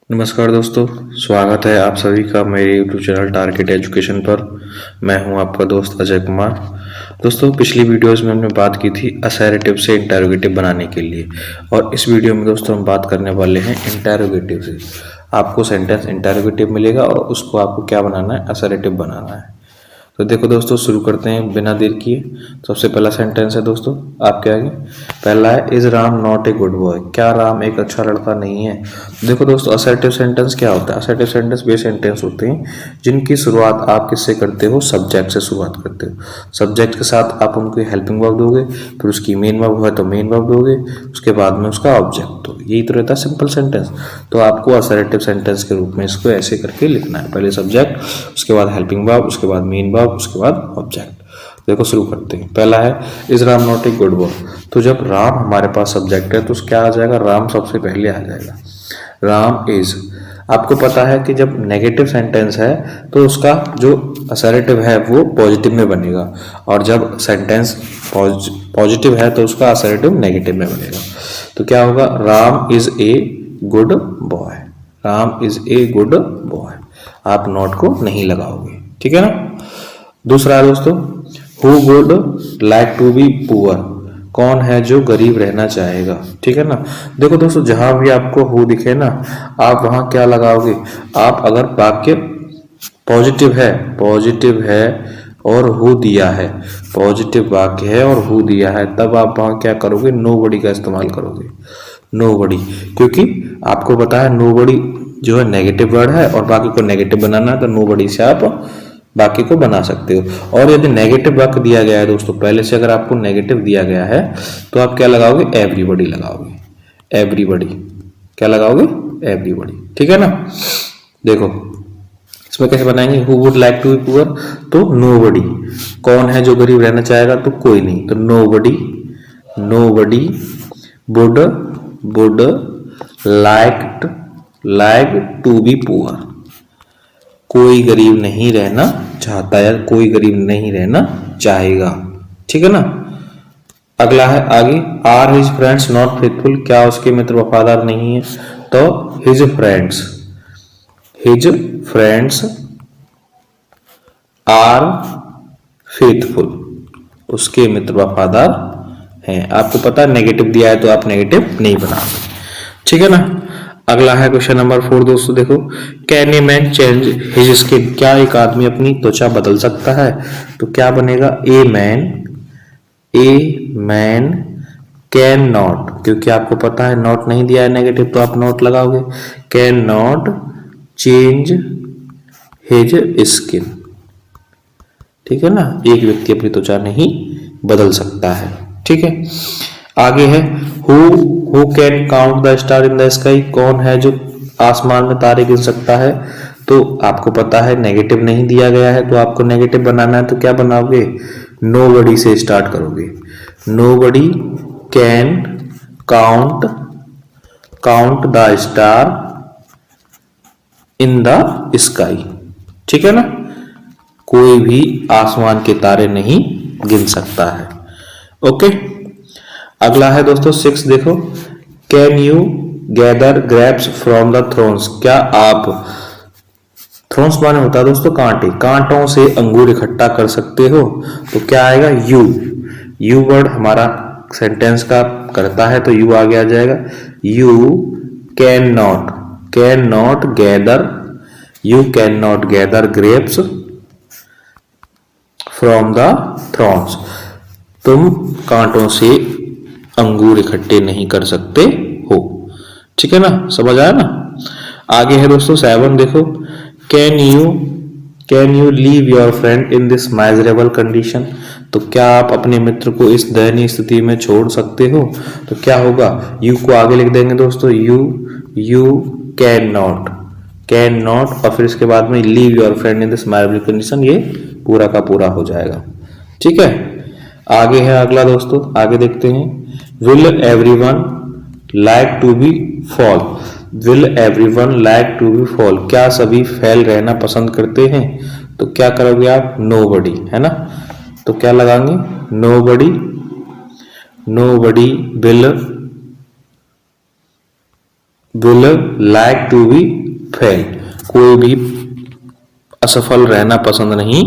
नमस्कार दोस्तों, स्वागत है आप सभी का मेरे यूट्यूब चैनल टारगेट एजुकेशन पर। मैं हूं आपका दोस्त अजय कुमार। दोस्तों, पिछली वीडियोस में हमने बात की थी असैरेटिव से इंटेरोगेटिव बनाने के लिए, और इस वीडियो में दोस्तों हम बात करने वाले हैं इंटेरोगेटिव से। आपको सेंटेंस इंटेरोगेटिव मिलेगा और उसको आपको क्या बनाना है, असैरेटिव बनाना है। तो देखो दोस्तों, शुरू करते हैं बिना देर किए। सबसे पहला सेंटेंस है दोस्तों आपके आगे, पहला है is Ram not a good boy. क्या राम एक अच्छा लड़का नहीं है? देखो दोस्तों, असर्टिव सेंटेंस क्या होता है? असर्टिव सेंटेंस वे सेंटेंस होते हैं जिनकी शुरुआत आप किससे करते हो? सब्जेक्ट से शुरुआत करते हो। सब्जेक्ट के साथ आप उनको हेल्पिंग वर्ब दोगे, फिर उसकी मेन वर्ब है तो मेन वर्ब दोगे, उसके बाद में उसका ऑब्जेक्ट दोगे। यही तो रहता है सिंपल सेंटेंस। तो आपको असर्टिव सेंटेंस के रूप में इसको ऐसे करके लिखना है, पहले सब्जेक्ट, उसके बाद हेल्पिंग वर्ब, उसके बाद मेन वर्ब, उसके बाद ऑब्जेक्ट। देखो शुरू करते हैं। पहला है is Ram not a good boy. तो जब राम हमारे पास सब्जेक्ट है तो क्या आ जाएगा? राम सबसे पहले आ जाएगा। राम इज। आपको पता है कि जब नेगेटिव सेंटेंस है तो उसका जो असर्टिव है वो पॉजिटिव में बनेगा, और जब सेंटेंस पॉजिटिव है तो उसका असर्टिव नेगेटिव में बनेगा। तो क्या होगा? Ram is a good boy. Ram is a good boy. आप नॉट को नहीं लगाओगे, ठीक है ना। दूसरा है दोस्तों, who would like to be poor. कौन है जो गरीब रहना चाहेगा? ठीक है ना। देखो दोस्तों, जहां भी आपको हु दिखे ना, आप वहां क्या लगाओगे? आप अगर वाक्य पॉजिटिव है और हु दिया है, पॉजिटिव वाक्य है और हु दिया है, तब आप वहां क्या करोगे? नोबडी का इस्तेमाल करोगे। नोबडी, क्योंकि आपको पता है नोबडी जो है नेगेटिव वर्ड है और बाकी को नेगेटिव बनाना है, तो नोबडी से आप बाकी को बना सकते हो। और यदि नेगेटिव वाक्य दिया गया है दोस्तों, पहले से अगर आपको नेगेटिव दिया गया है तो आप क्या लगाओगे? एवरीबॉडी लगाओगे। एवरीबॉडी क्या लगाओगे? एवरीबॉडी, ठीक है ना। देखो इसमें कैसे बनाएंगे? Who would like to be poor, तो नोबडी। कौन है जो गरीब रहना चाहेगा? तो कोई नहीं, तो nobody. Nobody would like to be poor. कोई गरीब नहीं रहना चाहता या कोई गरीब नहीं रहना चाहेगा, ठीक है ना। अगला है आगे, are his friends not faithful. क्या उसके मित्र वफादार नहीं है? तो हिज फ्रेंड्स आर फेथफुल। उसके मित्र वफादार हैं। आपको पता है नेगेटिव दिया है तो आप नेगेटिव नहीं बनाओगे, ठीक है ना। अगला है क्वेश्चन नंबर 4 दोस्तों। देखो, can a man change his skin. क्या एक आदमी अपनी त्वचा बदल सकता है? तो क्या बनेगा? ए मैन कैन नॉट, क्योंकि आपको पता है नॉट नहीं दिया है नेगेटिव, तो आप नॉट लगाओगे। Can not change his skin, ठीक है ना। एक व्यक्ति अपनी त्वचा नहीं बदल सकता है, ठीक है। आगे है who can count the star in the sky. कौन है जो आसमान में तारे गिन सकता है? तो आपको पता है नेगेटिव नहीं दिया गया है, तो आपको नेगेटिव बनाना है, तो क्या बनाओगे? नोबडी से स्टार्ट करोगे। Nobody can count the star in the sky, ठीक है ना। कोई भी आसमान के तारे नहीं गिन सकता है, ओके। अगला है दोस्तों 6। देखो, can you gather grapes from the thrones. क्या आप, थ्रोन्स माने होता है दोस्तों कांटे, कांटों से अंगूर इकट्ठा कर सकते हो? तो क्या आएगा? यू वर्ड हमारा सेंटेंस का करता है, तो यू आगे आ जाएगा। You can not gather grapes from the thrones. तुम कांटों से अंगूर इकट्ठे नहीं कर सकते हो, ठीक है ना। समझ आया ना। आगे है दोस्तों 7। देखो, can you leave your friend in this miserable condition. तो क्या आप अपने मित्र को इस दयनीय स्थिति में छोड़ सकते हो? तो क्या होगा? यू को आगे लिख देंगे दोस्तों। यू कैन नॉट और फिर इसके बाद में leave your friend in this miserable condition, ये पूरा का पूरा हो जाएगा, ठीक है। आगे है अगला दोस्तों, आगे देखते हैं। Will everyone like to be fall. Will everyone like to be fall. क्या सभी फैल रहना पसंद करते हैं? तो क्या करोगे आप? नोबडी, है ना। तो क्या लगाएंगे? Nobody will like to be fail, कोई भी असफल रहना पसंद नहीं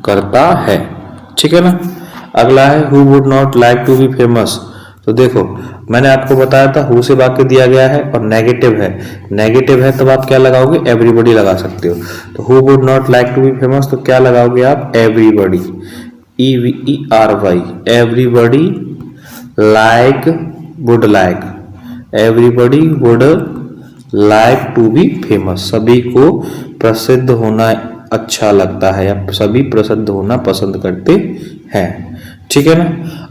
करता है। ठीक है ना। अगला है who would not like to be famous. तो देखो मैंने आपको बताया था हु से वाक्य दिया गया है और नेगेटिव है तब आप क्या लगाओगे, एवरीबॉडी लगा सकते हो। तो who would not like to be famous तो क्या लगाओगे आप, everybody, EVERY, everybody like, would like, everybody would like to be famous, सभी को प्रसिद्ध होना अच्छा लगता है या सभी प्रसिद्ध होना पसंद करते हैं। ठीक है ना।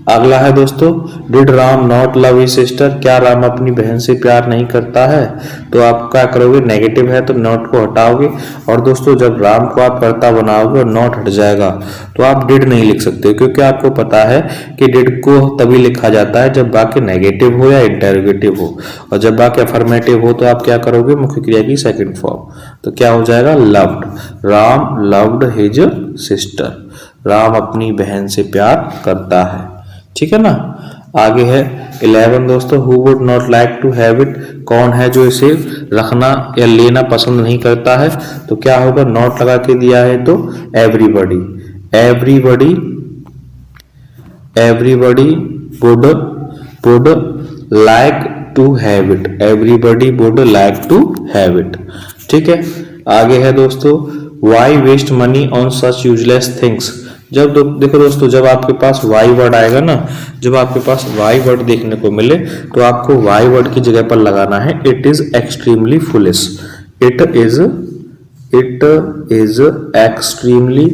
अगला है दोस्तों did Ram not love his sister, क्या राम अपनी बहन से प्यार नहीं करता है। तो आप क्या करोगे, नेगेटिव है तो नॉट को हटाओगे। और दोस्तों जब राम को आप कर्ता बनाओगे और नॉट हट जाएगा तो आप डिड नहीं लिख सकते, क्योंकि आपको पता है कि डिड को तभी लिखा जाता है जब वाक्य नेगेटिव हो या इंटेरोगेटिव हो, और जब वाक्य अफर्मेटिव हो तो आप क्या करोगे, मुख्य क्रिया की सेकंड फॉर्म। तो क्या हो जाएगा, loved, Ram loved his sister, Ram अपनी बहन से प्यार करता है। ठीक है ना। आगे है 11 दोस्तों who would not like to have it, कौन है जो इसे रखना या लेना पसंद नहीं करता है। तो क्या होगा, नॉट लगा के दिया है तो everybody, everybody, everybody would like to have it, everybody would like to have it. ठीक है। आगे है दोस्तों why waste money on such useless things. जब देखो दोस्तों जब आपके पास वाई वर्ड आएगा ना, जब आपके पास वाई वर्ड देखने को मिले तो आपको वाई वर्ड की जगह पर लगाना है it is extremely foolish, it is extremely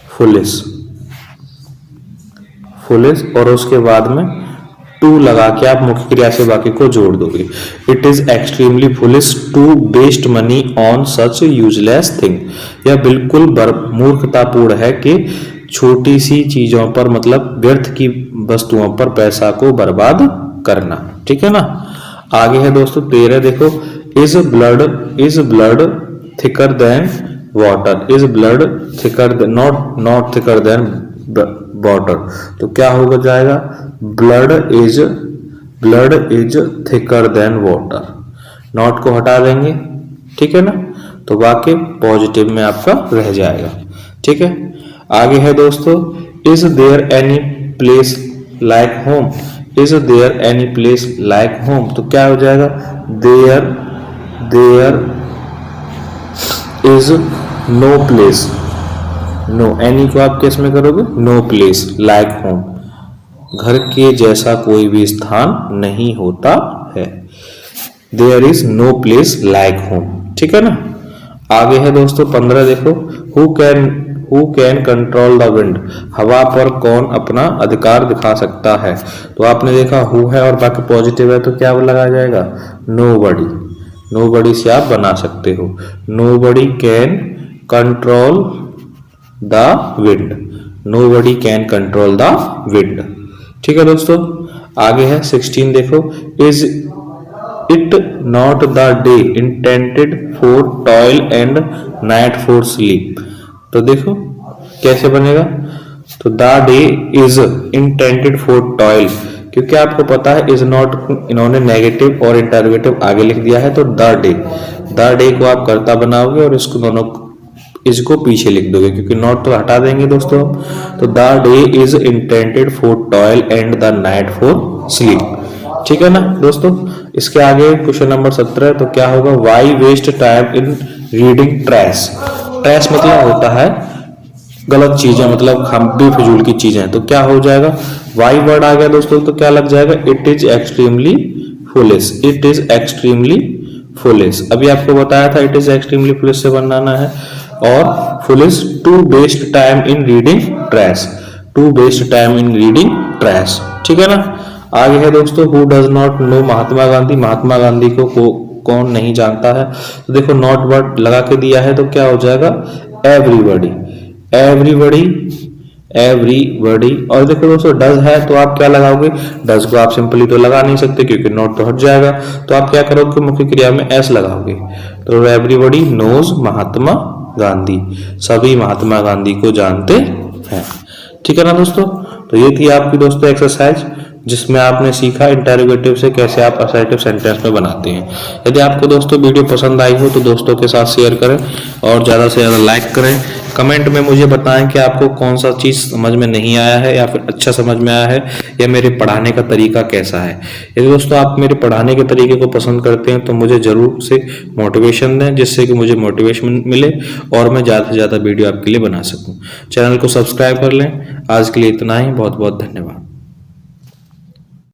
foolish, foolish, और उसके बाद में टू लगा के आप मुख्य क्रिया से वाक्य को जोड़ दोगे। It is extremely foolish to waste money on such useless thing, यह बिल्कुल मूर्खतापूर्ण है कि छोटी सी चीजों पर मतलब व्यर्थ की वस्तुओं पर पैसा को बर्बाद करना। ठीक है ना। आगे है दोस्तों 13 देखो is blood thicker than water, is blood thicker, not thicker than water. तो क्या होगा जाएगा, blood is thicker than water, not को हटा देंगे। ठीक है ना। तो वाक्य पॉजिटिव में आपका रह जाएगा। ठीक है। आगे है दोस्तों is there any place like home, is there any place like home. तो क्या हो जाएगा, there is no place, no, any को आप किस में करोगे, नो प्लेस लाइक होम, घर के जैसा कोई भी स्थान नहीं होता है, there is no place like home. ठीक है ना। आगे है दोस्तों 15 देखो who can control the wind, हवा पर कौन अपना अधिकार दिखा सकता है। तो आपने देखा हु है और बाकी पॉजिटिव है तो क्या लगाया जाएगा, नोबडी, नोबडी से आप बना सकते हो, nobody can control the wind, nobody can control the wind. ठीक है दोस्तों। आगे है 16 देखो is it not the day intended for toil and night for sleep. तो देखो कैसे बनेगा, तो the day is intended for toil, क्योंकि आपको पता है इज नॉट इन्होंने नेगेटिव और इंटरोगेटिव आगे लिख दिया है, तो द डे को आप कर्ता बनाओगे और इसको दोनों इसको पीछे लिख दोगे, क्योंकि नॉट तो हटा देंगे दोस्तों। तो the day is intended for toil and the night for sleep. ठीक है ना दोस्तों। इसके आगे क्वेश्चन नंबर 17 तो क्या होगा, why waste time in reading trash. Trash मतलब होता है गलत चीजें, मतलब बेफिजूल की चीजें। तो क्या हो जाएगा, वाई वर्ड आ गया दोस्तों तो क्या लग जाएगा, it is extremely foolish, it is extremely foolish. अभी आपको बताया था इट इज एक्सट्रीमली फुलिश से बनाना है, और foolish to waste time in reading trash, to waste time in reading trash. ठीक है ना। आगे है दोस्तों who does not know Mahatma Gandhi, Mahatma Gandhi को कौन नहीं जानता है। तो देखो नॉट वर्ड लगा के दिया है तो क्या हो जाएगा, एवरीबॉडी, एवरीबॉडी, एवरीबॉडी। और देखो दोस्तों डज है तो आप क्या लगाओगे, डज को आप सिंपली तो लगा नहीं सकते क्योंकि नॉट तो हट जाएगा, तो आप क्या करोगे, मुख्य क्रिया में एस लगाओगे। तो एवरीबॉडी नोज महात्मा गांधी, सभी महात्मा गांधी को जानते हैं। ठीक है ना दोस्तों। तो ये थी आपकी दोस्तों एक्सरसाइज। जिसमें आपने सीखा इंटरोगेटिव से कैसे आप असर्टिव सेंटेंस में बनाते हैं। यदि आपको दोस्तों वीडियो पसंद आई हो तो दोस्तों के साथ शेयर करें और ज़्यादा से ज़्यादा लाइक करें। कमेंट में मुझे बताएं कि आपको कौन सा चीज़ समझ में नहीं आया है या फिर अच्छा समझ में आया है, या मेरे पढ़ाने का तरीका कैसा है। यदि दोस्तों आप मेरे पढ़ाने के तरीके को पसंद करते हैं तो मुझे ज़रूर से मोटिवेशन दें, जिससे कि मुझे मोटिवेशन मिले और मैं ज़्यादा से ज़्यादा वीडियो आपके लिए बना सकूँ। चैनल को सब्सक्राइब कर लें। आज के लिए इतना ही। बहुत बहुत धन्यवाद।